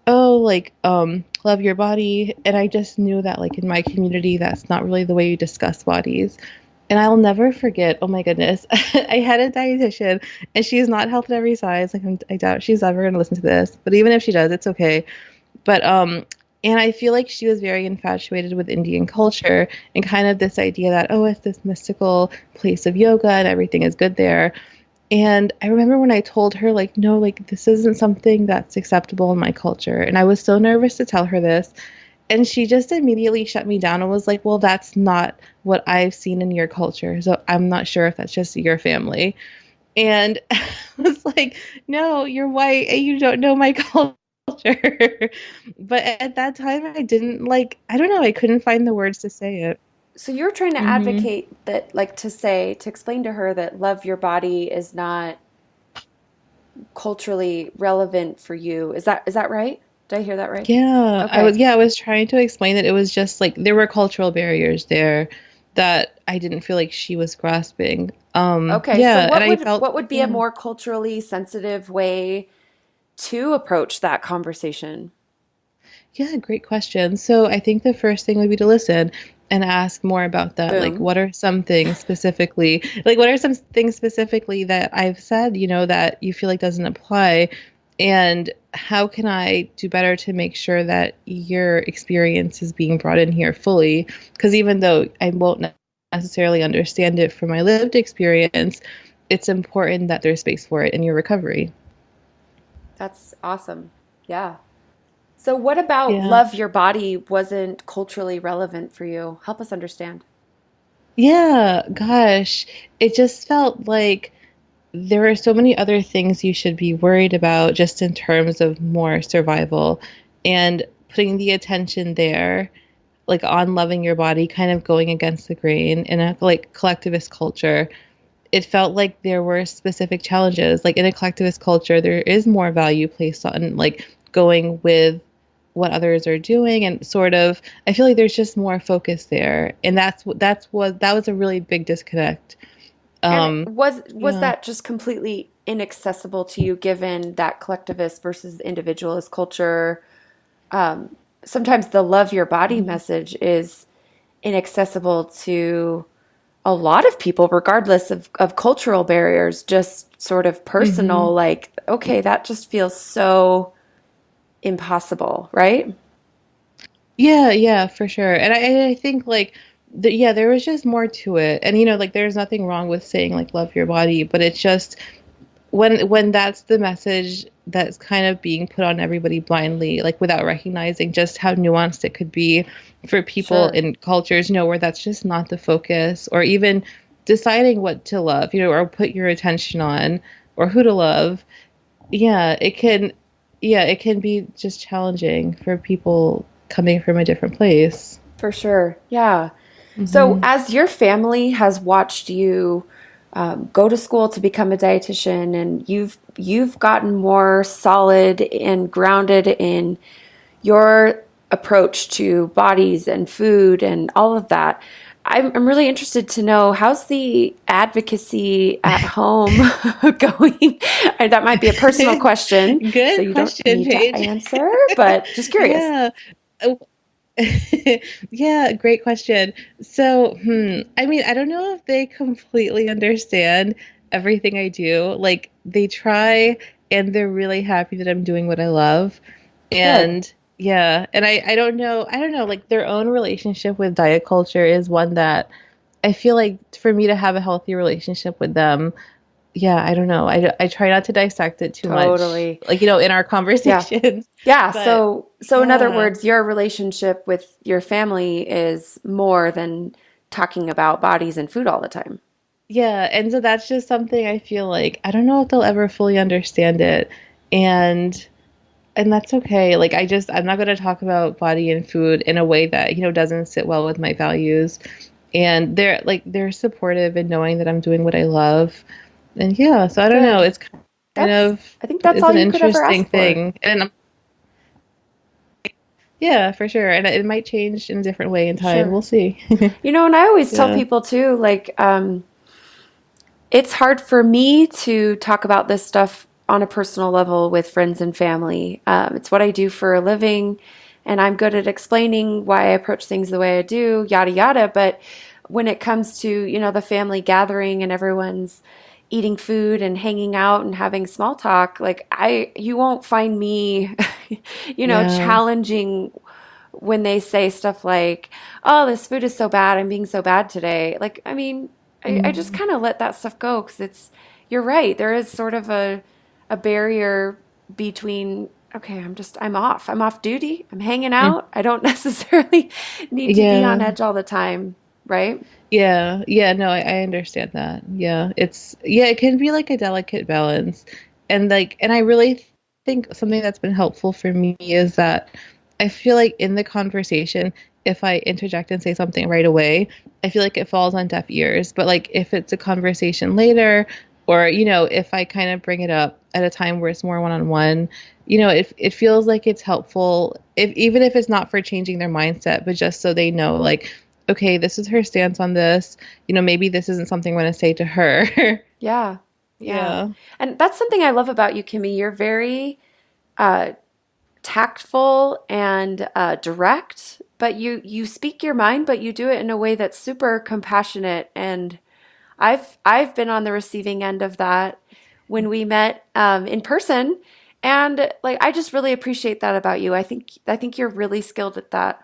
Speaker 2: oh, like, love your body. And I just knew that, like, in my community, that's not really the way you discuss bodies. And I'll never forget, oh my goodness, I had a dietitian and she's not Health at Every Size. Like, I doubt she's ever going to listen to this. But even if she does, it's okay. But and I feel like she was very infatuated with Indian culture and kind of this idea that, oh, it's this mystical place of yoga and everything is good there. And I remember when I told her, like, no, like, this isn't something that's acceptable in my culture. And I was so nervous to tell her this. And she just immediately shut me down and was like, well, that's not what I've seen in your culture. So I'm not sure if that's just your family. And I was like, no, you're white and you don't know my culture. But at that time, I didn't like, I don't know, I couldn't find the words to say it.
Speaker 1: So, you're trying to
Speaker 2: Hmm.
Speaker 1: advocate that, like, to explain to her that love your body is not culturally relevant for you. Is that right? Did I hear that right? Okay.
Speaker 2: I was trying to explain that it was just like there were cultural barriers there that I didn't feel like she was grasping.
Speaker 1: Okay. So
Speaker 2: Yeah, and I felt,
Speaker 1: what would be a
Speaker 2: yeah.
Speaker 1: more culturally sensitive way to approach that conversation?
Speaker 2: Yeah, great question. So I think the first thing would be to listen and ask more about that. Like,
Speaker 1: Boom.
Speaker 2: what are some things specifically, like, what are some things specifically that I've said, that you feel like doesn't apply? And how can I do better to make sure that your experience is being brought in here fully? Because even though I won't necessarily understand it from my lived experience, it's important that there's space for it in your recovery.
Speaker 1: That's awesome. Yeah. So what about
Speaker 2: Yeah.
Speaker 1: love your body wasn't culturally relevant for you? Help us understand.
Speaker 2: Yeah, gosh, it just felt like there are so many other things you should be worried about just in terms of more survival and putting the attention there, like on loving your body, kind of going against the grain in a like collectivist culture. it felt like there were specific challenges. Like in a collectivist culture, there is more value placed on like going with what others are doing and sort of I feel like there's just more focus there. And that was a really big disconnect.
Speaker 1: And
Speaker 2: Um
Speaker 1: was
Speaker 2: yeah.
Speaker 1: that just completely inaccessible to you given that collectivist versus individualist culture? Sometimes the love your body
Speaker 2: Mhm.
Speaker 1: message is inaccessible to a lot of people, regardless of cultural barriers, just sort of personal,
Speaker 2: Mhm.
Speaker 1: like, okay, that just feels so impossible, right?
Speaker 2: Yeah, yeah, for sure. And I think like yeah, there was just more to it. And like there's nothing wrong with saying like love your body, but it's just when that's the message that's kind of being put on everybody blindly, like without recognizing just how nuanced it could be for people
Speaker 1: Sure.
Speaker 2: in cultures, where that's just not the focus, or even deciding what to love, or put your attention on, or who to love. Yeah, it can be just challenging for people coming from a different place.
Speaker 1: For sure. Yeah. So,
Speaker 2: Hmm.
Speaker 1: as your family has watched you go to school to become a dietitian, and you've gotten more solid and grounded in your approach to bodies and food and all of that, I'm really interested to know how's the advocacy at home going? That might be a personal question, so
Speaker 2: Good
Speaker 1: you don't
Speaker 2: question,
Speaker 1: need to
Speaker 2: Paige.
Speaker 1: answer, but just curious.
Speaker 2: Yeah. Oh, yeah, great question. So, I mean, I don't know if they completely understand everything I do. Like, they try and they're really happy that I'm doing what I love.
Speaker 1: Good.
Speaker 2: And yeah, and I don't know, like their own relationship with diet culture is one that I feel like for me to have a healthy relationship with them, yeah, I don't know. I try not to dissect it too much,
Speaker 1: Totally.
Speaker 2: like, in our
Speaker 1: Yeah.
Speaker 2: conversations.
Speaker 1: Yeah.
Speaker 2: But
Speaker 1: So in other
Speaker 2: yeah.
Speaker 1: words, your relationship with your family is more than talking about bodies and food all the time.
Speaker 2: Yeah, and so that's just something I feel like I don't know if they'll ever fully understand it. And that's okay. Like I'm not going to talk about body and food in a way that, doesn't sit well with my values. And they're supportive in knowing that I'm doing what I love. And yeah, so I don't know.
Speaker 1: Good.
Speaker 2: It's kind of
Speaker 1: I think that's
Speaker 2: it's
Speaker 1: all
Speaker 2: an
Speaker 1: you could ever
Speaker 2: interesting
Speaker 1: ask for.
Speaker 2: thing. And yeah, for sure. And it might change in a different way in time.
Speaker 1: Sure.
Speaker 2: We'll see.
Speaker 1: And I always tell
Speaker 2: Yeah.
Speaker 1: people too, like, it's hard for me to talk about this stuff on a personal level with friends and family. It's what I do for a living, and I'm good at explaining why I approach things the way I do, yada yada. But when it comes to, the family gathering and everyone's eating food and hanging out and having small talk, like you won't find me,
Speaker 2: Yeah.
Speaker 1: challenging when they say stuff like, "Oh, this food is so bad. I'm being so bad today." Like, I mean, I just
Speaker 2: Mm.
Speaker 1: kind of let that stuff go because you're right. There is sort of a barrier between, okay, I'm off duty. I'm hanging
Speaker 2: Mm.
Speaker 1: out. I don't necessarily need to be on
Speaker 2: Yeah.
Speaker 1: edge all the time, right?
Speaker 2: Yeah, yeah, no, I understand that. Yeah, it can be like a delicate balance. And I really think something that's been helpful for me is that I feel like in the conversation, if I interject and say something right away, I feel like it falls on deaf ears. But like if it's a conversation later, or if I kind of bring it up at a time where it's more one-on-one, it feels like it's helpful, if even if it's not for changing their mindset, but just so they know, like, okay, this is her stance on this. Maybe this isn't something I'm going to say to her.
Speaker 1: Yeah, yeah.
Speaker 2: Yeah.
Speaker 1: And that's something I love about you, Kimmy. You're very uh, tactful and direct, but you speak your mind, but you do it in a way that's super compassionate. And I've been on the receiving end of that when we met in person, and like I just really appreciate that about you. I think you're really skilled at that.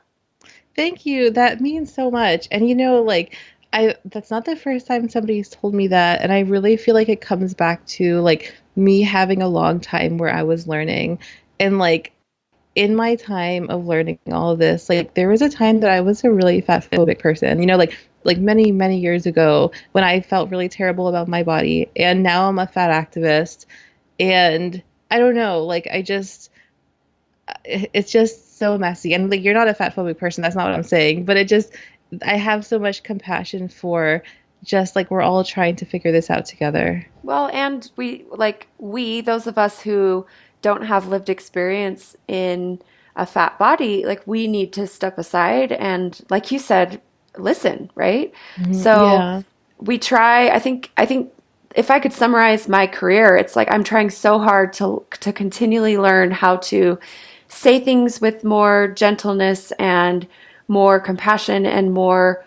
Speaker 2: Thank you. That means so much. And like I that's not the first time somebody's told me that, and I really feel like it comes back to like me having a long time where I was learning. And like in my time of learning all of this, like there was a time that I was a really fat phobic person, like many, many years ago when I felt really terrible about my body. And now I'm a fat activist. And I don't know, like it's just so messy. And like you're not a fat phobic person, that's not what I'm saying. But I have so much compassion for just like we're all trying to figure this out together.
Speaker 1: Well, and those of us who don't have lived experience in a fat body, like we need to step aside and, like you said, listen, right? So
Speaker 2: Yeah.
Speaker 1: I think if I could summarize my career, it's like I'm trying so hard to continually learn how to say things with more gentleness and more compassion and more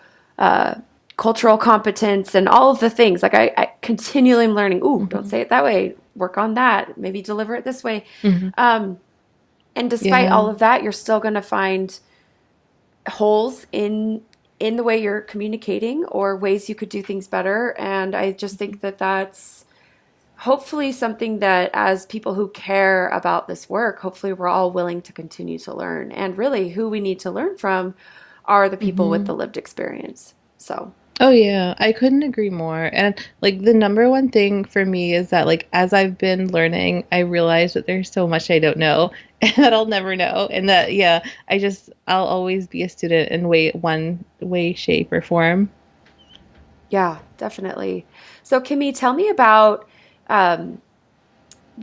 Speaker 1: cultural competence and all of the things. Like I continually am learning, ooh, don't
Speaker 2: Hmm.
Speaker 1: say it that way. Work on that. Maybe deliver it this way.
Speaker 2: Hmm.
Speaker 1: And despite
Speaker 2: Yeah.
Speaker 1: all of that, you're still going to find holes in the way you're communicating or ways you could do things better. And I just think that that's hopefully something that as people who care about this work, hopefully we're all willing to continue to learn. And really who we need to learn from are the people with
Speaker 2: Hmm.
Speaker 1: the lived experience. So,
Speaker 2: Oh yeah, I couldn't agree more. And like the number one thing for me is that like as I've been learning, I realize that there's so much I don't know and that I'll never know. And that yeah, I'll always be a student in one way, shape, or form.
Speaker 1: yeah, definitely. So, Kimmy, tell me about um,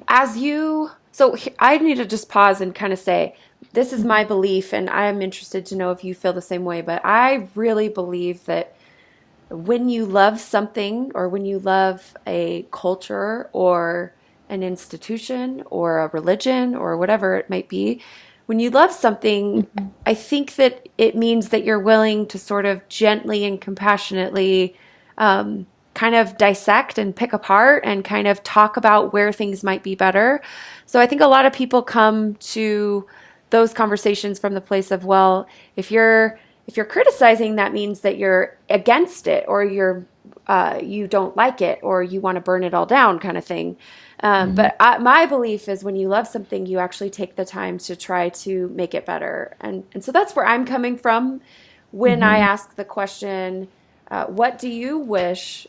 Speaker 1: as you. So, I need to just pause and kind of say, this is my
Speaker 2: Mhm.
Speaker 1: belief, and I am interested to know if you feel the same way. But I really believe that when you love something or when you love a culture or an institution or a religion or whatever it might be, when you love something,
Speaker 2: Mhm.
Speaker 1: I think that it means that you're willing to sort of gently and compassionately kind of dissect and pick apart and kind of talk about where things might be better. So I think a lot of people come to those conversations from the place of, well, if you're criticizing, that means that you're against it or you don't like it or you want to burn it all down, kind of thing.
Speaker 2: Mhm.
Speaker 1: My belief is when you love something, you actually take the time to try to make it better, and so that's where I'm coming from when I
Speaker 2: Mhm.
Speaker 1: ask the question, "What do you wish?"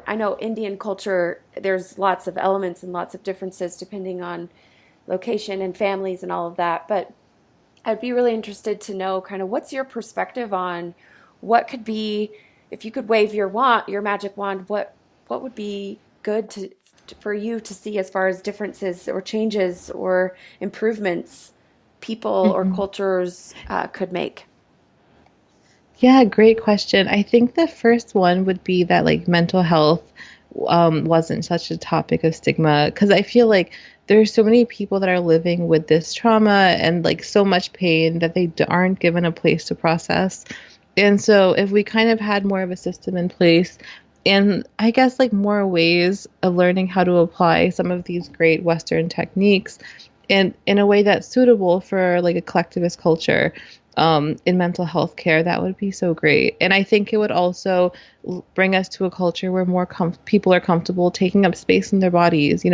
Speaker 1: I know Indian culture. There's lots of elements and lots of differences depending on location and families and all of that, but I'd be really interested to know kind of what's your perspective on what could be if you could wave your magic wand, what would be good for you to see as far as differences or changes or improvements people or
Speaker 2: Mhm.
Speaker 1: cultures could make.
Speaker 2: Yeah, great question. I think the first one would be that like mental health wasn't such a topic of stigma because I feel like there's so many people that are living with this trauma and like so much pain that aren't given a place to process. And so if we kind of had more of a system in place and I guess like more ways of learning how to apply some of these great Western techniques in a way that's suitable for like a collectivist culture in mental health care, that would be so great. And I think it would also bring us to a culture where people are comfortable taking up space in their bodies,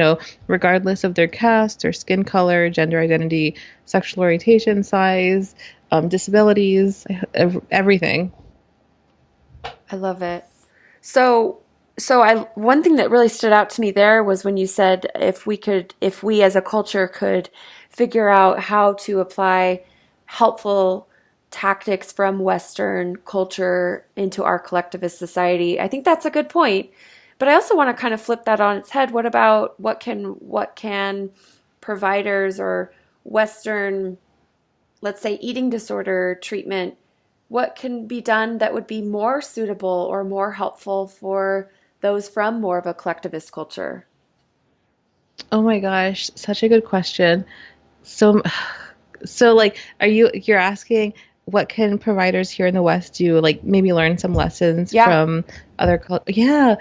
Speaker 2: regardless of their caste or skin color, gender identity, sexual orientation, size, disabilities, everything.
Speaker 1: I love it. So, I one thing that really stood out to me there was when you said if we as a culture could figure out how to apply helpful tactics from Western culture into our collectivist society. I think that's a good point. But I also want to kind of flip that on its head. What about what can providers or Western, let's say, eating disorder treatment, what can be done that would be more suitable or more helpful for those from more of a collectivist culture?
Speaker 2: Oh my gosh, such a good question. So, so like, you're asking what can providers here in the West do? Like maybe learn some lessons
Speaker 1: Yeah.
Speaker 2: from other yeah,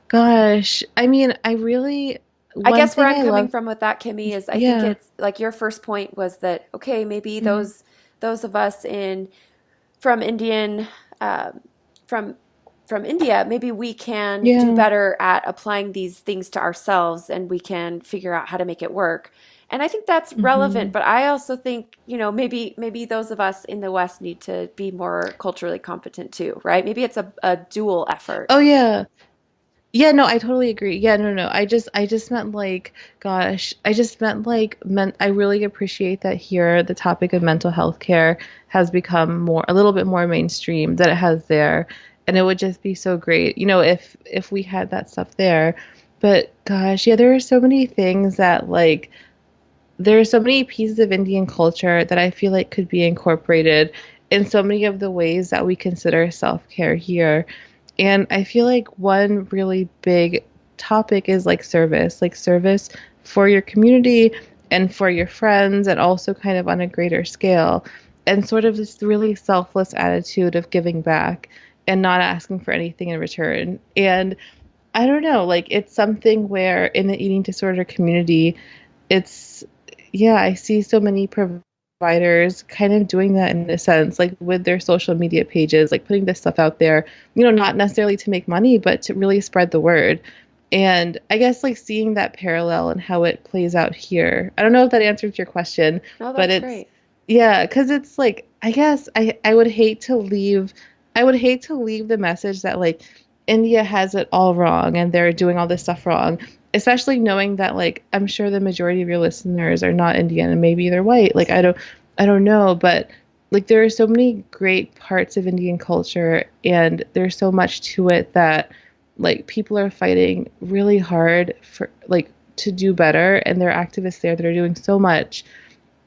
Speaker 2: gosh. I mean,
Speaker 1: I
Speaker 2: one
Speaker 1: guess where
Speaker 2: thing
Speaker 1: I'm
Speaker 2: I
Speaker 1: coming
Speaker 2: love,
Speaker 1: from with that, Kimmy, is I think
Speaker 2: yeah.
Speaker 1: it's like your first point was that okay, maybe
Speaker 2: Hmm.
Speaker 1: those of us in from Indian from from India, maybe we can do
Speaker 2: Yeah.
Speaker 1: better at applying these things to ourselves and we can figure out how to make it work. And I think that's relevant,
Speaker 2: Hmm.
Speaker 1: but I also think, maybe those of us in the West need to be more culturally competent too, right? Maybe it's a dual effort.
Speaker 2: Oh yeah. Yeah, no, I totally agree. Yeah, no, no. I just meant like, gosh, I just meant I really appreciate that here the topic of mental health care has become a little bit more mainstream than it has there. and it would just be so great, if we had that stuff there. But gosh, yeah, there are so many things that like there are so many pieces of Indian culture that I feel like could be incorporated in so many of the ways that we consider self-care here. And I feel like one really big topic is like service for your community and for your friends, and also kind of on a greater scale. And sort of this really selfless attitude of giving back and not asking for anything in return. And I don't know, like it's something where in the eating disorder community, it's, yeah, I see so many providers kind of doing that in a sense, like with their social media pages, like putting this stuff out there, not necessarily to make money, but to really spread the word. And I guess like seeing that parallel and how it plays out here. I don't know if that answers your question,
Speaker 1: No,
Speaker 2: but
Speaker 1: that's
Speaker 2: it's,
Speaker 1: great.
Speaker 2: yeah, because it's like, I guess I would hate to leave, I would hate to leave the message that like India has it all wrong and they're doing all this stuff wrong, especially knowing that like I'm sure the majority of your listeners are not Indian and maybe they're white. Like I don't know, but like there are so many great parts of Indian culture and there's so much to it that like people are fighting really hard for like to do better, and there are activists there that are doing so much.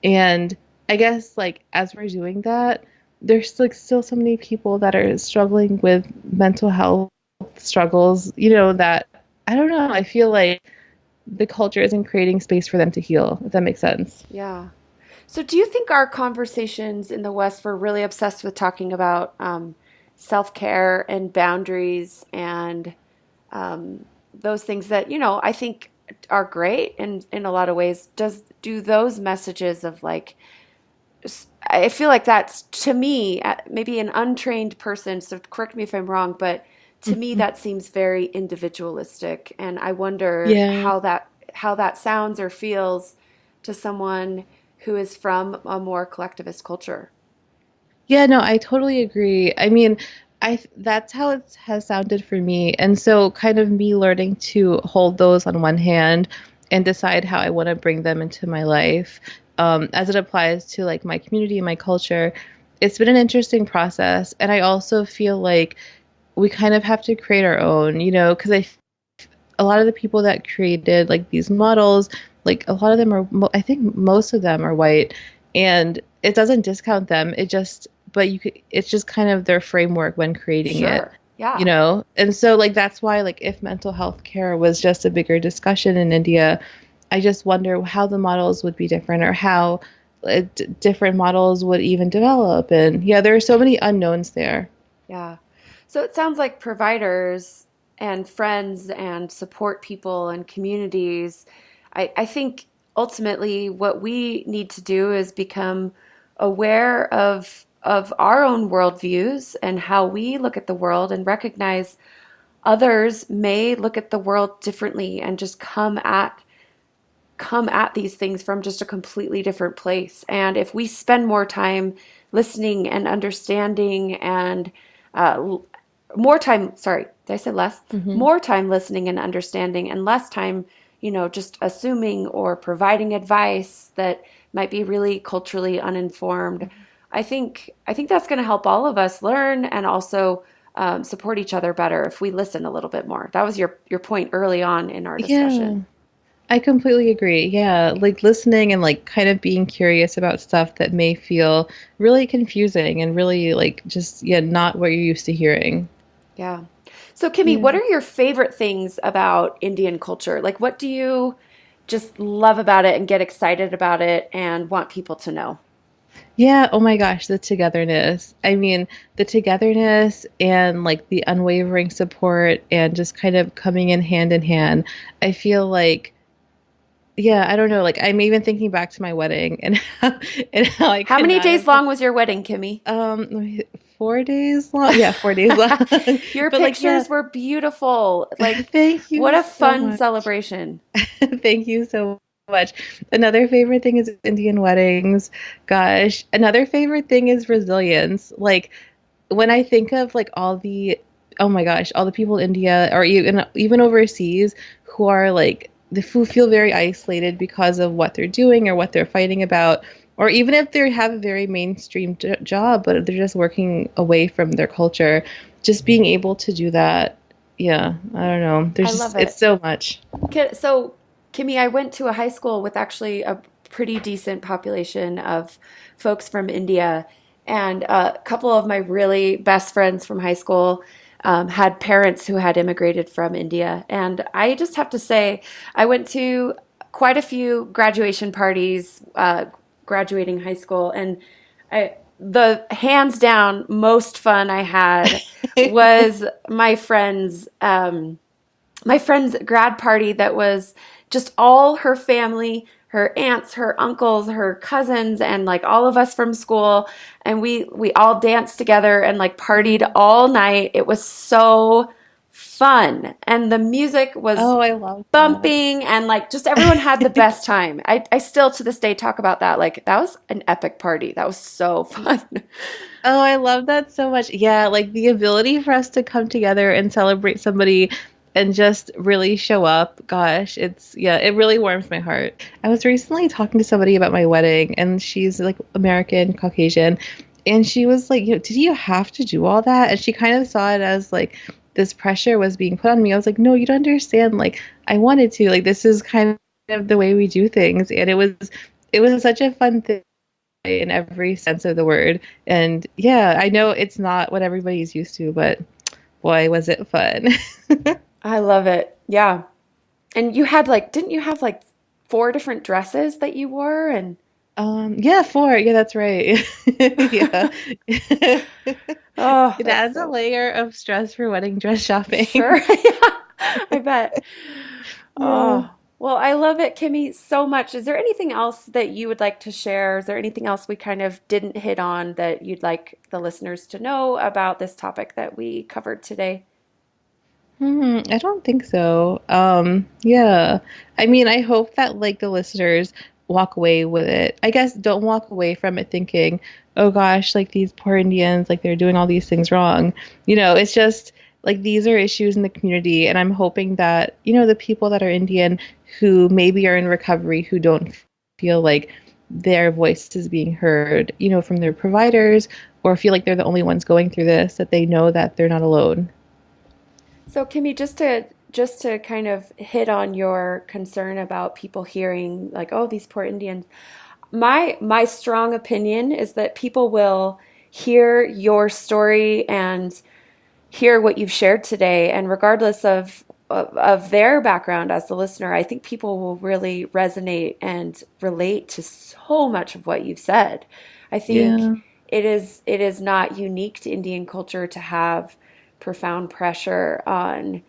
Speaker 2: And I guess like as we're doing that, there's like still so many people that are struggling with mental health struggles, that I don't know, I feel like the culture isn't creating space for them to heal, if that makes sense.
Speaker 1: Yeah. So, do you think our conversations in the West were really obsessed with talking about self-care and boundaries and those things that, I think are great in a lot of ways? Do those messages of like, I feel like that's to me, maybe an untrained person, so correct me if I'm wrong, but to me
Speaker 2: Mhm.
Speaker 1: that seems very individualistic, and I wonder
Speaker 2: Yeah.
Speaker 1: how that sounds or feels to someone who is from a more collectivist culture.
Speaker 2: Yeah, no, I totally agree. I mean, that's how it has sounded for me. And so kind of me learning to hold those on one hand and decide how I want to bring them into my life, as it applies to like my community and my culture. It's been an interesting process. And I also feel like we kind of have to create our own, because a lot of the people that created like these models, like a lot of them are, I think most of them are white, and it doesn't discount them. But it's just kind of their framework when creating it,
Speaker 1: Sure. Yeah.
Speaker 2: And so like that's why like if mental health care was just a bigger discussion in India, I just wonder how the models would be different, or how different models would even develop. And yeah, there are so many unknowns there.
Speaker 1: Yeah. So it sounds like providers and friends and support people and communities. I think ultimately what we need to do is become aware of our own worldviews and how we look at the world, and recognize others may look at the world differently and just come at these things from just a completely different place. And if we spend more time listening and understanding and uh, more time, sorry, did I say less?
Speaker 2: Hmm.
Speaker 1: More time listening and understanding and less time, just assuming or providing advice that might be really culturally uninformed. I think that's going to help all of us learn and also support each other better if we listen a little bit more. That was your point early on in our
Speaker 2: Yeah.
Speaker 1: discussion.
Speaker 2: I completely agree. Yeah, like listening and like kind of being curious about stuff that may feel really confusing and really like just, yeah, not what you're used to hearing.
Speaker 1: Yeah. So, Kimmie, what
Speaker 2: Yeah.
Speaker 1: are your favorite things about Indian culture? Like, what do you just love about it and get excited about it and want people to know?
Speaker 2: Yeah, oh my gosh, the togetherness. I mean, the togetherness and like the unwavering support and just kind of coming in hand in hand. I feel like, yeah, I don't know, like I'm even thinking back to my wedding and how I
Speaker 1: How
Speaker 2: could
Speaker 1: many
Speaker 2: not
Speaker 1: days
Speaker 2: have.
Speaker 1: long was your wedding, Kimmie?
Speaker 2: Let me, 4 days long. Yeah, 4 days long.
Speaker 1: Your
Speaker 2: But like, yeah,
Speaker 1: pictures were beautiful. Like,
Speaker 2: thank
Speaker 1: what
Speaker 2: you
Speaker 1: a
Speaker 2: so
Speaker 1: fun
Speaker 2: much.
Speaker 1: celebration.
Speaker 2: Thank you so much. Another favorite thing is Indian weddings. Gosh, another favorite thing is resilience. Like when I think of like oh my gosh, all the people in India or even overseas who are like who feel very isolated because of what they're doing or what they're fighting about, or even if they have a very mainstream job, but they're just working away from their culture, just being able to do that. Yeah, I don't know.
Speaker 1: I
Speaker 2: There's
Speaker 1: love
Speaker 2: just, it's
Speaker 1: it.
Speaker 2: so much.
Speaker 1: So, Kimmie, I went to a high school with actually a pretty decent population of folks from India, and a couple of my really best friends from high school had parents who had immigrated from India. And I just have to say, I went to quite a few graduation parties, graduating high school, and the hands down most fun I had was my friend's grad party that was just all her family, her aunts, her uncles, her cousins, and like all of us from school. And we all danced together and like partied all night. It was so fun. And the music was
Speaker 2: Oh, I love that.
Speaker 1: bumping and like just everyone had the best time. I still to this day talk about that. Like that was an epic party. That was so fun.
Speaker 2: Oh, I love that so much. Yeah, like the ability for us to come together and celebrate somebody and just really show up. Gosh, yeah, it really warms my heart. I was recently talking to somebody about my wedding, and she's like American, Caucasian, and she was like, did you have to do all that? And she kind of saw it as like this pressure was being put on me. I was like, no, you don't understand. Like, I wanted to. Like, this is kind of the way we do things, and it was such a fun thing in every sense of the word. And yeah, I know it's not what everybody's used to, but boy, was it fun.
Speaker 1: I love it. Yeah. And you had like, didn't you have like four different dresses that you wore? And
Speaker 2: Yeah, four. Yeah, that's right. Yeah.
Speaker 1: oh,
Speaker 2: It
Speaker 1: that's
Speaker 2: adds a
Speaker 1: so
Speaker 2: layer of stress for wedding dress
Speaker 1: sure.
Speaker 2: shopping.
Speaker 1: Yeah, I bet.
Speaker 2: Yeah.
Speaker 1: Oh, well, I love it, Kimmie, so much. Is there anything else that you would like to share? Is there anything else we kind of didn't hit on that you'd like the listeners to know about this topic that we covered today?
Speaker 2: I don't think so. Yeah. I mean, I hope that like the listeners walk away with it. I guess don't walk away from it thinking, oh gosh, like these poor Indians, like they're doing all these things wrong. It's just like these are issues in the community, and I'm hoping that, the people that are Indian who maybe are in recovery, who don't feel like their voice is being heard, from their providers, or feel like they're the only ones going through this, that they know that they're not alone.
Speaker 1: So, Kimmie, just to kind of hit on your concern about people hearing like, oh, these poor Indians. My strong opinion is that people will hear your story and hear what you've shared today, and regardless of their background as the listener, I think people will really resonate and relate to so much of what you've said. I think
Speaker 2: Yeah.
Speaker 1: it is not unique to Indian culture to have profound pressure on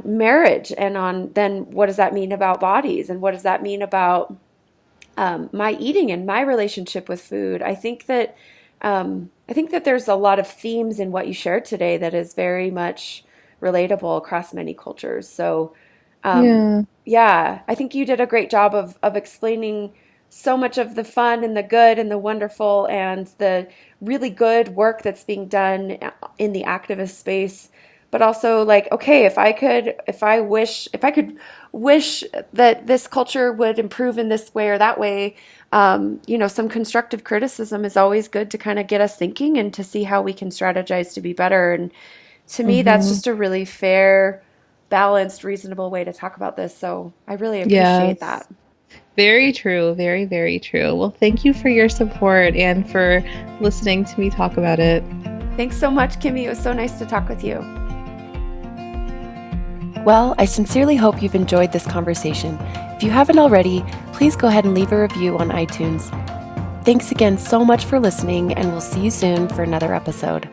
Speaker 1: marriage and on then what does that mean about bodies and what does that mean about my eating and my relationship with food. I think that there's a lot of themes in what you shared today that is very much relatable across many cultures. So,
Speaker 2: Yeah.
Speaker 1: yeah, I think you did a great job of explaining so much of the fun and the good and the wonderful and the really good work that's being done in the activist space. But also like, okay, if I could wish that this culture would improve in this way or that way, some constructive criticism is always good to kind of get us thinking and to see how we can strategize to be better. And to me, that's
Speaker 2: hmm
Speaker 1: just a really fair, balanced, reasonable way to talk about this. So I really appreciate
Speaker 2: Yes.
Speaker 1: that.
Speaker 2: Very true. Very, very true. Well, thank you for your support and for listening to me talk about it.
Speaker 1: Thanks so much, Kimmie. It was so nice to talk with you. Well, I sincerely hope you've enjoyed this conversation. If you haven't already, please go ahead and leave a review on iTunes. Thanks again so much for listening, and we'll see you soon for another episode.